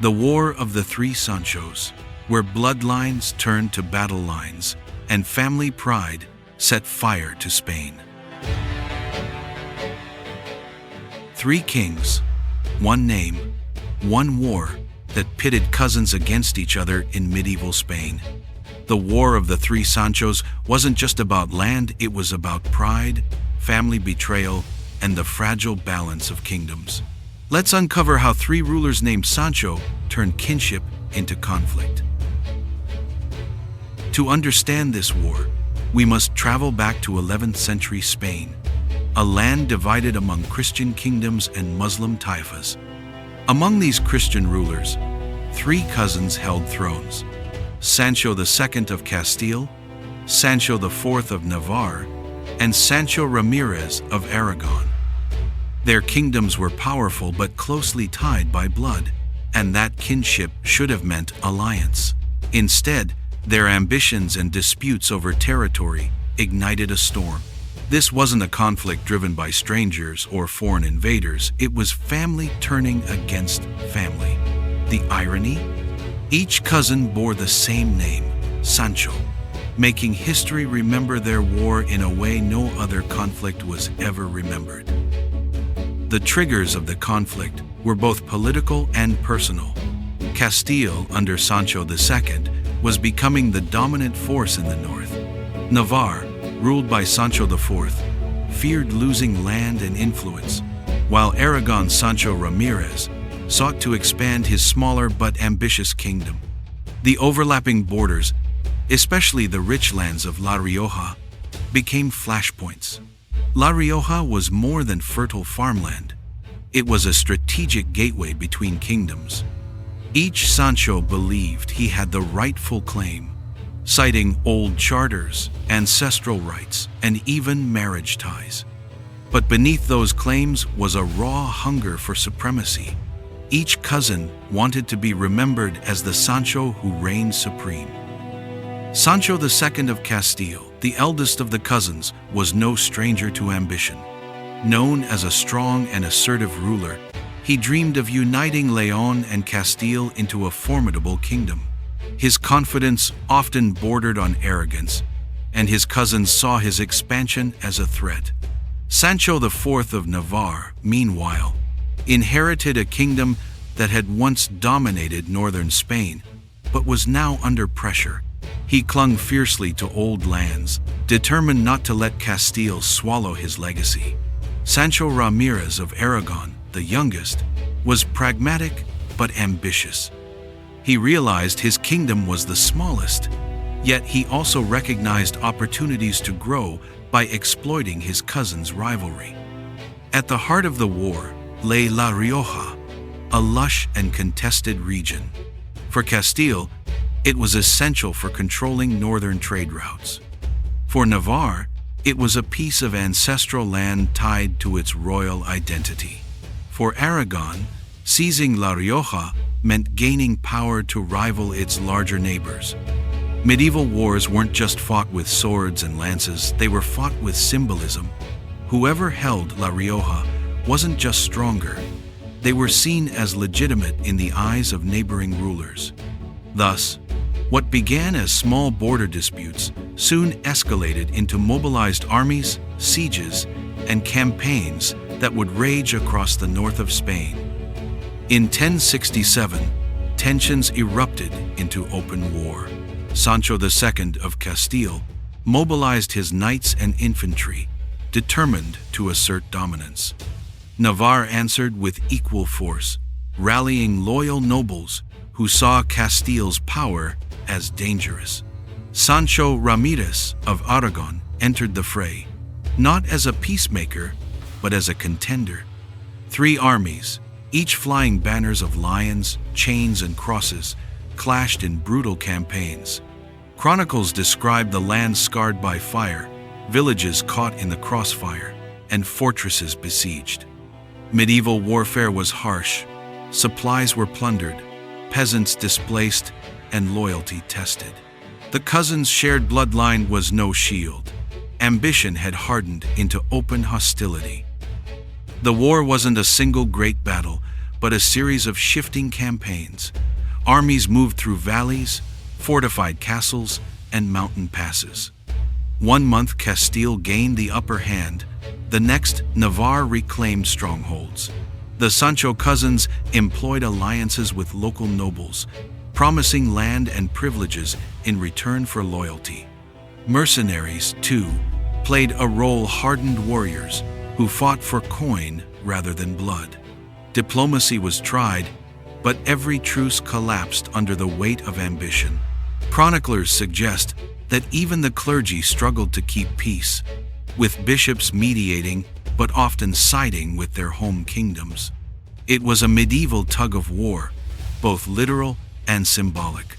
The War of the Three Sanchos, where bloodlines turned to battle lines and family pride set fire to Spain. Three kings, one name, one war that pitted cousins against each other in medieval Spain. The War of the Three Sanchos wasn't just about land, it was about pride, family betrayal, and the fragile balance of kingdoms. Let's uncover how three rulers named Sancho turned kinship into conflict. To understand this war, we must travel back to 11th century Spain, a land divided among Christian kingdoms and Muslim taifas. Among these Christian rulers, three cousins held thrones: Sancho II of Castile, Sancho IV of Navarre, and Sancho Ramirez of Aragon. Their kingdoms were powerful but closely tied by blood, and that kinship should have meant alliance. Instead, their ambitions and disputes over territory ignited a storm. This wasn't a conflict driven by strangers or foreign invaders, it was family turning against family. The irony? Each cousin bore the same name, Sancho, making history remember their war in a way no other conflict was ever remembered. The triggers of the conflict were both political and personal. Castile, under Sancho II, was becoming the dominant force in the north. Navarre, ruled by Sancho IV, feared losing land and influence, while Aragon's Sancho Ramirez sought to expand his smaller but ambitious kingdom. The overlapping borders, especially the rich lands of La Rioja, became flashpoints. La Rioja was more than fertile farmland. It was a strategic gateway between kingdoms. Each Sancho believed he had the rightful claim, citing old charters, ancestral rights, and even marriage ties. But beneath those claims was a raw hunger for supremacy. Each cousin wanted to be remembered as the Sancho who reigned supreme. Sancho II of Castile, the eldest of the cousins, was no stranger to ambition. Known as a strong and assertive ruler, he dreamed of uniting León and Castile into a formidable kingdom. His confidence often bordered on arrogance, and his cousins saw his expansion as a threat. Sancho IV of Navarre, meanwhile, inherited a kingdom that had once dominated northern Spain, but was now under pressure. He clung fiercely to old lands, determined not to let Castile swallow his legacy. Sancho Ramirez of Aragon, the youngest, was pragmatic but ambitious. He realized his kingdom was the smallest, yet he also recognized opportunities to grow by exploiting his cousin's rivalry. At the heart of the war lay La Rioja, a lush and contested region. For Castile, it was essential for controlling northern trade routes. For Navarre, it was a piece of ancestral land tied to its royal identity. For Aragon, seizing La Rioja meant gaining power to rival its larger neighbors. Medieval wars weren't just fought with swords and lances, they were fought with symbolism. Whoever held La Rioja wasn't just stronger, they were seen as legitimate in the eyes of neighboring rulers. Thus, what began as small border disputes soon escalated into mobilized armies, sieges, and campaigns that would rage across the north of Spain. In 1067, tensions erupted into open war. Sancho II of Castile mobilized his knights and infantry, determined to assert dominance. Navarre answered with equal force, rallying loyal nobles who saw Castile's power as dangerous. Sancho Ramirez of Aragon entered the fray, not as a peacemaker, but as a contender. Three armies, each flying banners of lions, chains, and crosses, clashed in brutal campaigns. Chronicles describe the land scarred by fire, villages caught in the crossfire, and fortresses besieged. Medieval warfare was harsh. Supplies were plundered, peasants displaced, and loyalty tested. The cousins' shared bloodline was no shield. Ambition had hardened into open hostility. The war wasn't a single great battle, but a series of shifting campaigns. Armies moved through valleys, fortified castles, and mountain passes. 1 month Castile gained the upper hand, the next Navarre reclaimed strongholds. The Sancho cousins employed alliances with local nobles, promising land and privileges in return for loyalty. Mercenaries, too, played a role, hardened warriors who fought for coin rather than blood. Diplomacy was tried, but every truce collapsed under the weight of ambition. Chroniclers suggest that even the clergy struggled to keep peace, with bishops mediating but often siding with their home kingdoms. It was a medieval tug-of-war, both literal and symbolic.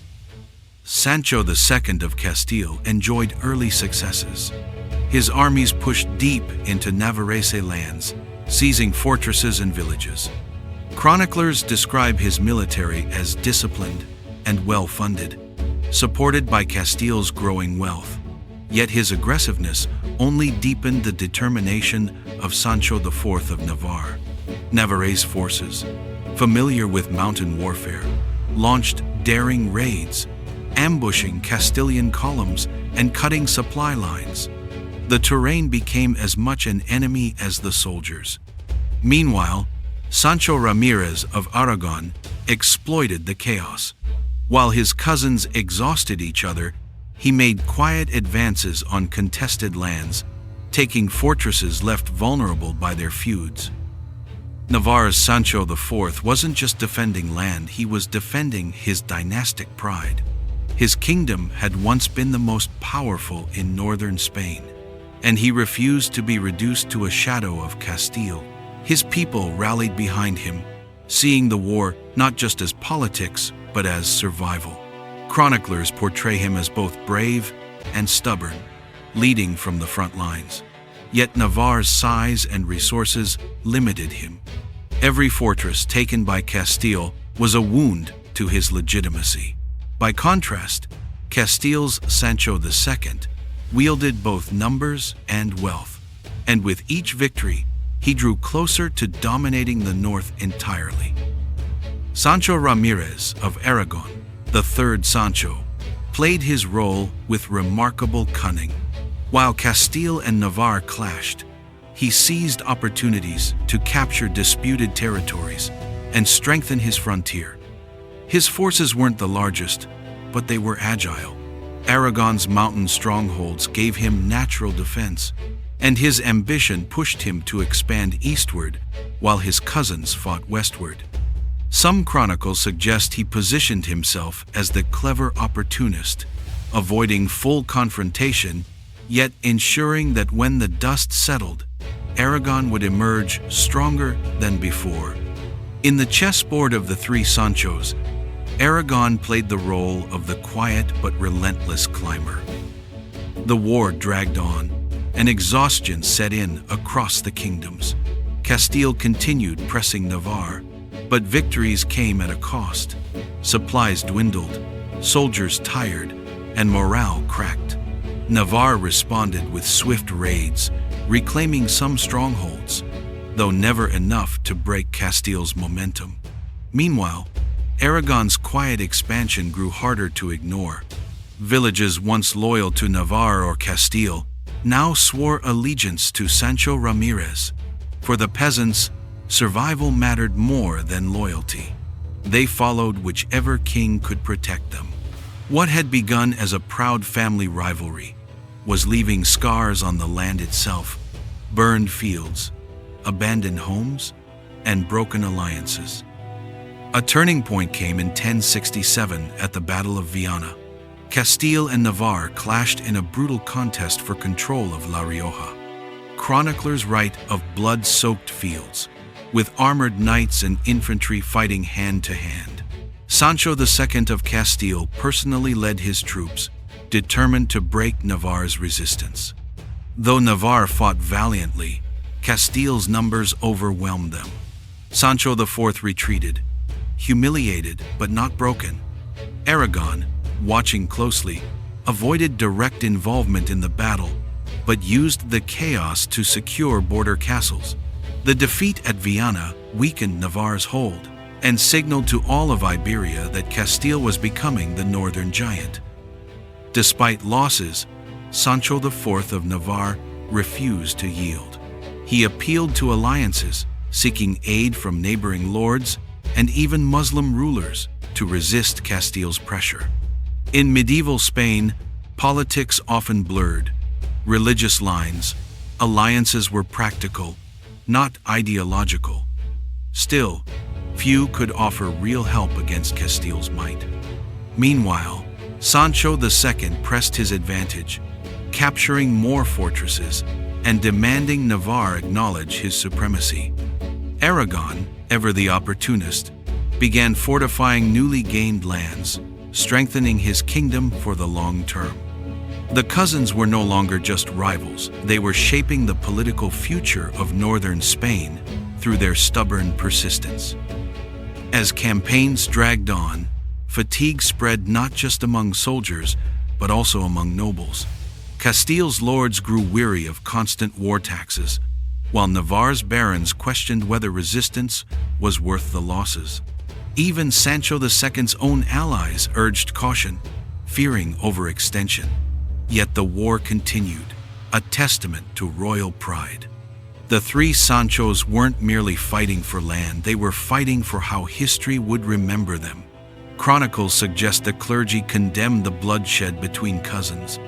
Sancho II of Castile enjoyed early successes. His armies pushed deep into Navarrese lands, seizing fortresses and villages. Chroniclers describe his military as disciplined and well-funded, supported by Castile's growing wealth. Yet his aggressiveness only deepened the determination of Sancho IV of Navarre. Navarrese forces, familiar with mountain warfare, launched daring raids, ambushing Castilian columns and cutting supply lines. The terrain became as much an enemy as the soldiers. Meanwhile, Sancho Ramirez of Aragon exploited the chaos. While his cousins exhausted each other, he made quiet advances on contested lands, taking fortresses left vulnerable by their feuds. Navarre's Sancho IV wasn't just defending land, he was defending his dynastic pride. His kingdom had once been the most powerful in northern Spain, and he refused to be reduced to a shadow of Castile. His people rallied behind him, seeing the war not just as politics, but as survival. Chroniclers portray him as both brave and stubborn, leading from the front lines. Yet Navarre's size and resources limited him. Every fortress taken by Castile was a wound to his legitimacy. By contrast, Castile's Sancho II wielded both numbers and wealth, and with each victory, he drew closer to dominating the north entirely. Sancho Ramirez of Aragon, the third Sancho, played his role with remarkable cunning. While Castile and Navarre clashed, he seized opportunities to capture disputed territories and strengthen his frontier. His forces weren't the largest, but they were agile. Aragon's mountain strongholds gave him natural defense, and his ambition pushed him to expand eastward while his cousins fought westward. Some chronicles suggest he positioned himself as the clever opportunist, avoiding full confrontation, yet ensuring that when the dust settled, Aragon would emerge stronger than before. In the chessboard of the Three Sanchos, Aragon played the role of the quiet but relentless climber. The war dragged on, and exhaustion set in across the kingdoms. Castile continued pressing Navarre, but victories came at a cost. Supplies dwindled, soldiers tired, and morale cracked. Navarre responded with swift raids, reclaiming some strongholds, though never enough to break Castile's momentum. Meanwhile, Aragon's quiet expansion grew harder to ignore. Villages once loyal to Navarre or Castile now swore allegiance to Sancho Ramirez. For the peasants, survival mattered more than loyalty. They followed whichever king could protect them. What had begun as a proud family rivalry was leaving scars on the land itself: burned fields, abandoned homes, and broken alliances. A turning point came in 1067 at the Battle of Viana. Castile and Navarre clashed in a brutal contest for control of La Rioja. Chroniclers write of blood-soaked fields, with armored knights and infantry fighting hand to hand. Sancho II of Castile personally led his troops, determined to break Navarre's resistance. Though Navarre fought valiantly, Castile's numbers overwhelmed them. Sancho IV retreated, humiliated but not broken. Aragon, watching closely, avoided direct involvement in the battle, but used the chaos to secure border castles. The defeat at Viana weakened Navarre's hold, and signaled to all of Iberia that Castile was becoming the northern giant. Despite losses, Sancho IV of Navarre refused to yield. He appealed to alliances, seeking aid from neighboring lords and even Muslim rulers to resist Castile's pressure. In medieval Spain, politics often blurred religious lines. Alliances were practical, not ideological. Still, few could offer real help against Castile's might. Meanwhile, Sancho II pressed his advantage, capturing more fortresses and demanding Navarre acknowledge his supremacy. Aragon, ever the opportunist, began fortifying newly gained lands, strengthening his kingdom for the long term. The cousins were no longer just rivals, they were shaping the political future of northern Spain through their stubborn persistence. As campaigns dragged on, fatigue spread not just among soldiers, but also among nobles. Castile's lords grew weary of constant war taxes, while Navarre's barons questioned whether resistance was worth the losses. Even Sancho II's own allies urged caution, fearing overextension. Yet the war continued, a testament to royal pride. The three Sanchos weren't merely fighting for land, they were fighting for how history would remember them. Chronicles suggest the clergy condemned the bloodshed between cousins,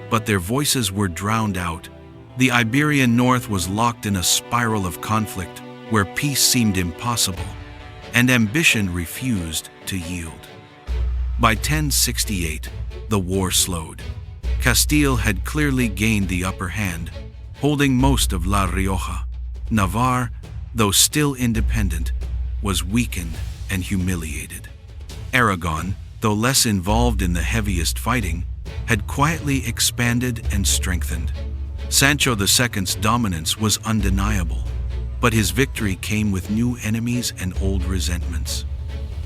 but their voices were drowned out. The Iberian north was locked in a spiral of conflict where peace seemed impossible, and ambition refused to yield. By 1068, the war slowed. Castile had clearly gained the upper hand, holding most of La Rioja. Navarre, though still independent, was weakened and humiliated. Aragon, though less involved in the heaviest fighting, had quietly expanded and strengthened. Sancho II's dominance was undeniable, but his victory came with new enemies and old resentments.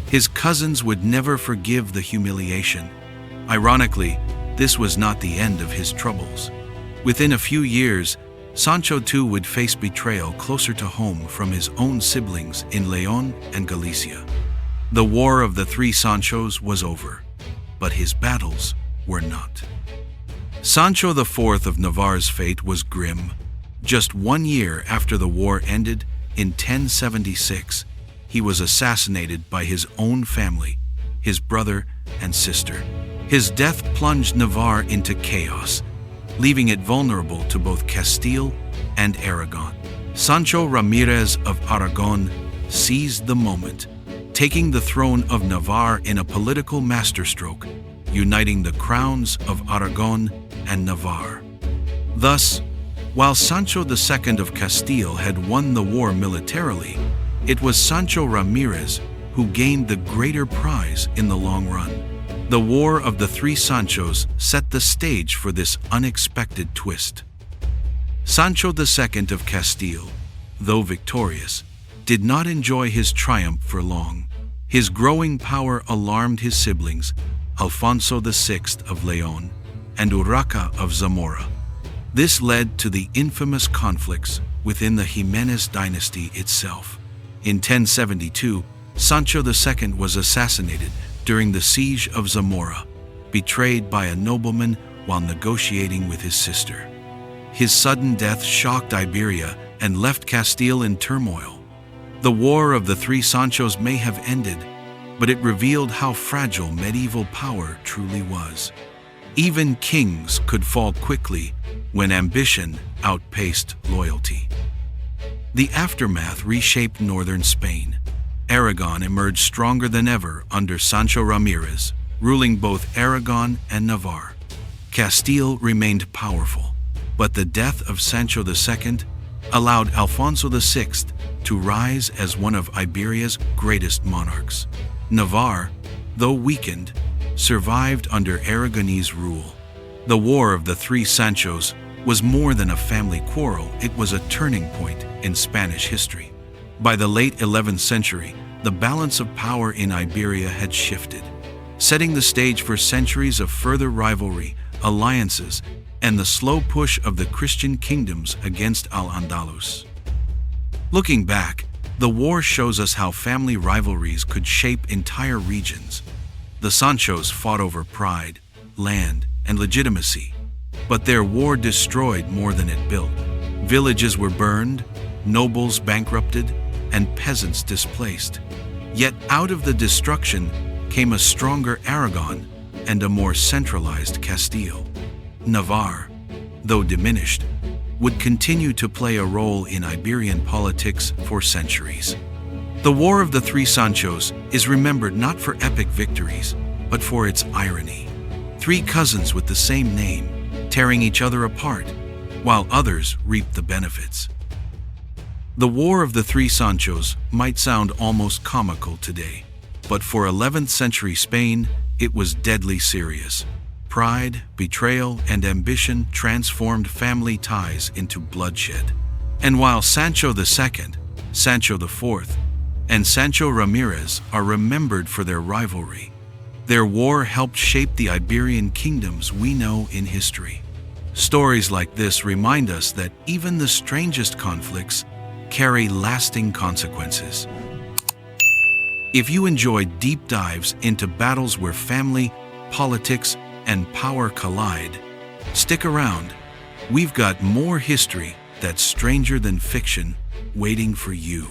His cousins would never forgive the humiliation. Ironically, this was not the end of his troubles. Within a few years, Sancho II would face betrayal closer to home from his own siblings in León and Galicia. The War of the Three Sanchos was over, but his battles were not. Sancho IV of Navarre's fate was grim. Just 1 year after the war ended, in 1076, he was assassinated by his own family, his brother and sister. His death plunged Navarre into chaos, leaving it vulnerable to both Castile and Aragon. Sancho Ramirez of Aragon seized the moment, taking the throne of Navarre in a political masterstroke, uniting the crowns of Aragon and Navarre. Thus, while Sancho II of Castile had won the war militarily, it was Sancho Ramirez who gained the greater prize in the long run. The War of the Three Sanchos set the stage for this unexpected twist. Sancho II of Castile, though victorious, did not enjoy his triumph for long. His growing power alarmed his siblings, Alfonso VI of León and Urraca of Zamora. This led to the infamous conflicts within the Jimenez dynasty itself. In 1072, Sancho II was assassinated during the siege of Zamora, betrayed by a nobleman while negotiating with his sister. His sudden death shocked Iberia and left Castile in turmoil. The War of the Three Sanchos may have ended, but it revealed how fragile medieval power truly was. Even kings could fall quickly when ambition outpaced loyalty. The aftermath reshaped northern Spain. Aragon emerged stronger than ever under Sancho Ramirez, ruling both Aragon and Navarre. Castile remained powerful, but the death of Sancho II allowed Alfonso VI to rise as one of Iberia's greatest monarchs. Navarre, though weakened, survived under Aragonese rule. The War of the Three Sanchos was more than a family quarrel, it was a turning point in Spanish history. By the late 11th century, the balance of power in Iberia had shifted, setting the stage for centuries of further rivalry, alliances, and the slow push of the Christian kingdoms against Al-Andalus. Looking back, The war shows us how family rivalries could shape entire regions. The Sanchos fought over pride, land, and legitimacy, but their war destroyed more than it built. Villages were burned, nobles bankrupted, and peasants displaced. Yet out of the destruction came a stronger Aragon and a more centralized Castile. Navarre, though diminished, would continue to play a role in Iberian politics for centuries. The War of the Three Sanchos is remembered not for epic victories, but for its irony. Three cousins with the same name, tearing each other apart, while others reaped the benefits. The War of the Three Sanchos might sound almost comical today, but for 11th century Spain, it was deadly serious. Pride, betrayal, and ambition transformed family ties into bloodshed. And while Sancho II, Sancho IV, and Sancho Ramirez are remembered for their rivalry, their war helped shape the Iberian kingdoms we know in history. Stories like this remind us that even the strangest conflicts carry lasting consequences. If you enjoy deep dives into battles where family, politics, and power collide, stick around. We've got more history that's stranger than fiction waiting for you.